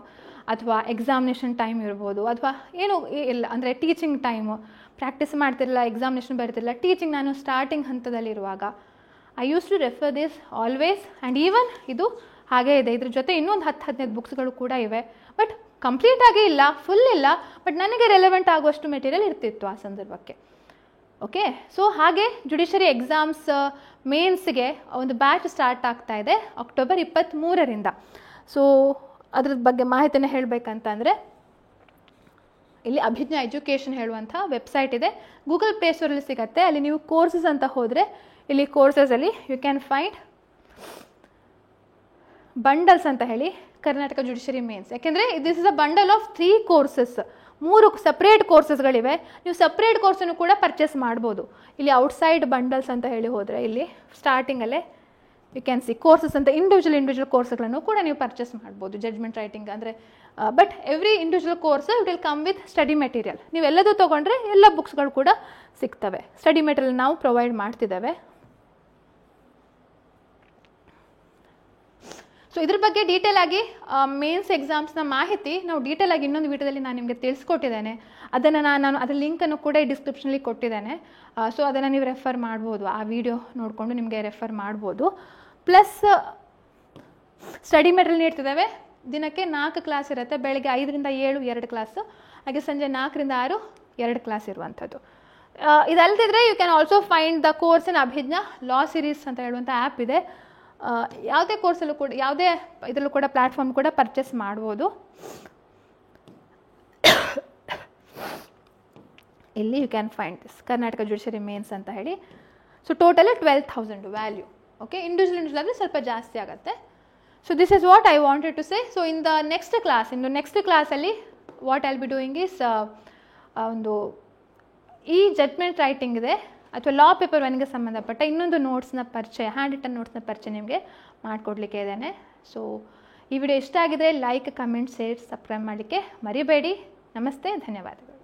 ಅಥವಾ ಎಕ್ಸಾಮಿನೇಷನ್ ಟೈಮ್ ಇರ್ಬೋದು, ಅಥವಾ ಏನು ಇಲ್ಲ ಅಂದರೆ ಟೀಚಿಂಗ್ ಟೈಮು. ಪ್ರಾಕ್ಟೀಸ್ ಮಾಡ್ತಿರಲಿಲ್ಲ, ಎಕ್ಸಾಮಿನೇಷನ್ ಬರ್ತಿರಲಿಲ್ಲ, ಟೀಚಿಂಗ್ ನಾನು ಸ್ಟಾರ್ಟಿಂಗ್ ಹಂತದಲ್ಲಿರುವಾಗ I used to refer this always. And even ಇದು ಹಾಗೇ ಇದೆ. ಇದ್ರ ಜೊತೆ ಇನ್ನೊಂದು 10-15 ಬುಕ್ಸ್ಗಳು ಕೂಡ ಇವೆ, ಬಟ್ ಕಂಪ್ಲೀಟಾಗಿ ಇಲ್ಲ, ಫುಲ್ ಇಲ್ಲ, ಬಟ್ ನನಗೆ ರೆಲೆವೆಂಟ್ ಆಗುವಷ್ಟು ಮೆಟೀರಿಯಲ್ ಇರ್ತಿತ್ತು ಆ ಸಂದರ್ಭಕ್ಕೆ. ಓಕೆ, ಸೊ ಹಾಗೆ ಜುಡಿಷರಿ ಎಕ್ಸಾಮ್ಸ್ ಮೇನ್ಸ್ಗೆ ಒಂದು ಬ್ಯಾಚ್ ಸ್ಟಾರ್ಟ್ ಆಗ್ತಾ ಇದೆ ಅಕ್ಟೋಬರ್ 23ರಿಂದ. ಸೊ ಅದ್ರ ಬಗ್ಗೆ ಮಾಹಿತಿನ ಹೇಳಬೇಕಂತಂದರೆ, ಇಲ್ಲಿ ಅಭಿಜ್ಞಾ ಎಜುಕೇಷನ್ ಹೇಳುವಂಥ ವೆಬ್ಸೈಟ್ ಇದೆ, ಗೂಗಲ್ ಪ್ಲೇ ಸ್ಟೋರಲ್ಲಿ ಸಿಗುತ್ತೆ. ಅಲ್ಲಿ ನೀವು ಕೋರ್ಸಸ್ ಅಂತ ಹೋದರೆ, ಇಲ್ಲಿ ಕೋರ್ಸಸಲ್ಲಿ ಯು ಕ್ಯಾನ್ ಫೈಂಡ್ ಬಂಡಲ್ಸ್ ಅಂತ ಹೇಳಿ ಕರ್ನಾಟಕ ಜುಡಿಷರಿ ಮೇನ್ಸ್. ಯಾಕೆಂದರೆ this is a bundle of 3 courses, 3 separate ಕೋರ್ಸಸ್ಗಳಿವೆ. ನೀವು ಸಪ್ರೇಟ್ ಕೋರ್ಸನ್ನು ಕೂಡ ಪರ್ಚೇಸ್ ಮಾಡ್ಬೋದು. ಇಲ್ಲಿ ಔಟ್ಸೈಡ್ ಬಂಡಲ್ಸ್ ಅಂತ ಹೇಳಿ ಹೋದರೆ, ಇಲ್ಲಿ ಸ್ಟಾರ್ಟಿಂಗಲ್ಲೇ ಯು ಕ್ಯಾನ್ ಸಿ ಕೋರ್ಸಸ್ ಅಂತ ಇಂಡಿವಿಜುವಲ್ ಕೋರ್ಸ್ಗಳನ್ನು ಕೂಡ ನೀವು ಪರ್ಚೇಸ್ ಮಾಡ್ಬೋದು. ಜಡ್ಜ್ಮೆಂಟ್ ರೈಟಿಂಗ್ ಅಂದರೆ, but every individual course it will come with study material. ನೀವೆಲ್ಲದೂ ತೊಗೊಂಡ್ರೆ ಎಲ್ಲ ಬುಕ್ಸ್ಗಳು ಕೂಡ ಸಿಗ್ತವೆ. ಸ್ಟಡಿ ಮೆಟೀರಿಯಲ್ ನಾವು ಪ್ರೊವೈಡ್ ಮಾಡ್ತಿದ್ದೇವೆ. ಸೊ ಇದ್ರ ಬಗ್ಗೆ ಡೀಟೇಲ್ ಆಗಿ ಮೇನ್ಸ್ ಎಕ್ಸಾಮ್ಸ್ನ ಮಾಹಿತಿ ನಾವು ಡೀಟೇಲ್ ಆಗಿ ಇನ್ನೊಂದು ವಿಡಿಯೋದಲ್ಲಿ ನಾನು ನಿಮಗೆ ತಿಳಿಸ್ಕೊಟ್ಟಿದ್ದೇನೆ. ಅದನ್ನು ನಾನು ಅದರ ಲಿಂಕನ್ನು ಕೂಡ ಈ ಡಿಸ್ಕ್ರಿಪ್ಷನಲ್ಲಿ ಕೊಟ್ಟಿದ್ದೇನೆ. ಸೊ ಅದನ್ನು ನೀವು ರೆಫರ್ ಮಾಡ್ಬೋದು, ಆ ವಿಡಿಯೋ ನೋಡಿಕೊಂಡು ನಿಮಗೆ ರೆಫರ್ ಮಾಡ್ಬೋದು. ಪ್ಲಸ್ ಸ್ಟಡಿ ಮೆಟೀರಿಯಲ್ ನೀಡ್ತಿದ್ದಾವೆ. ದಿನಕ್ಕೆ 4 ಕ್ಲಾಸ್ ಇರುತ್ತೆ. ಬೆಳಗ್ಗೆ 5ರಿಂದ 7 2 ಕ್ಲಾಸು, ಹಾಗೆ ಸಂಜೆ 4ರಿಂದ 6 2 ಕ್ಲಾಸ್ ಇರುವಂಥದ್ದು. ಇದಲ್ದಿದ್ರೆ you can also find the course in Abhijna law series ಅಂತ ಹೇಳುವಂಥ ಆ್ಯಪ್ ಇದೆ. ಯಾವುದೇ ಕೋರ್ಸಲ್ಲೂ ಕೂಡ, ಯಾವುದೇ ಇದರಲ್ಲೂ ಕೂಡ ಪ್ಲ್ಯಾಟ್ಫಾರ್ಮ್ ಕೂಡ ಪರ್ಚೇಸ್ ಮಾಡ್ಬೋದು. ಇಲ್ಲಿ you can find this Karnataka judiciary mains ಅಂತ ಹೇಳಿ. So total 12,000 value. Okay, individual ಆದರೆ ಸ್ವಲ್ಪ ಜಾಸ್ತಿ ಆಗುತ್ತೆ. So this is what I wanted to say. So in the next ಕ್ಲಾಸಲ್ಲಿ what I will be doing is ಒಂದು ಈ ಜಡ್ಜ್ಮೆಂಟ್ ರೈಟಿಂಗ್ ಇದೆ ಅಥವಾ ಲಾ ಪೇಪರ್ 1ಗೆ ಸಂಬಂಧಪಟ್ಟ ಇನ್ನೊಂದು ನೋಟ್ಸ್ನ ಪರಿಚಯ, ಹ್ಯಾಂಡ್ ರಿಟನ್ ನೋಟ್ಸ್ನ ಪರಿಚಯ ನಿಮಗೆ ಮಾಡಿಕೊಡ್ಲಿಕ್ಕೆ ಇದ್ದೇನೆ. ಸೊ ಈ ವಿಡಿಯೋ ಇಷ್ಟ ಆಗಿದ್ರೆ ಲೈಕ್, ಕಮೆಂಟ್, ಶೇರ್, ಸಬ್ಸ್ಕ್ರೈಬ್ ಮಾಡಲಿಕ್ಕೆ ಮರಿಬೇಡಿ. ನಮಸ್ತೆ, ಧನ್ಯವಾದಗಳು.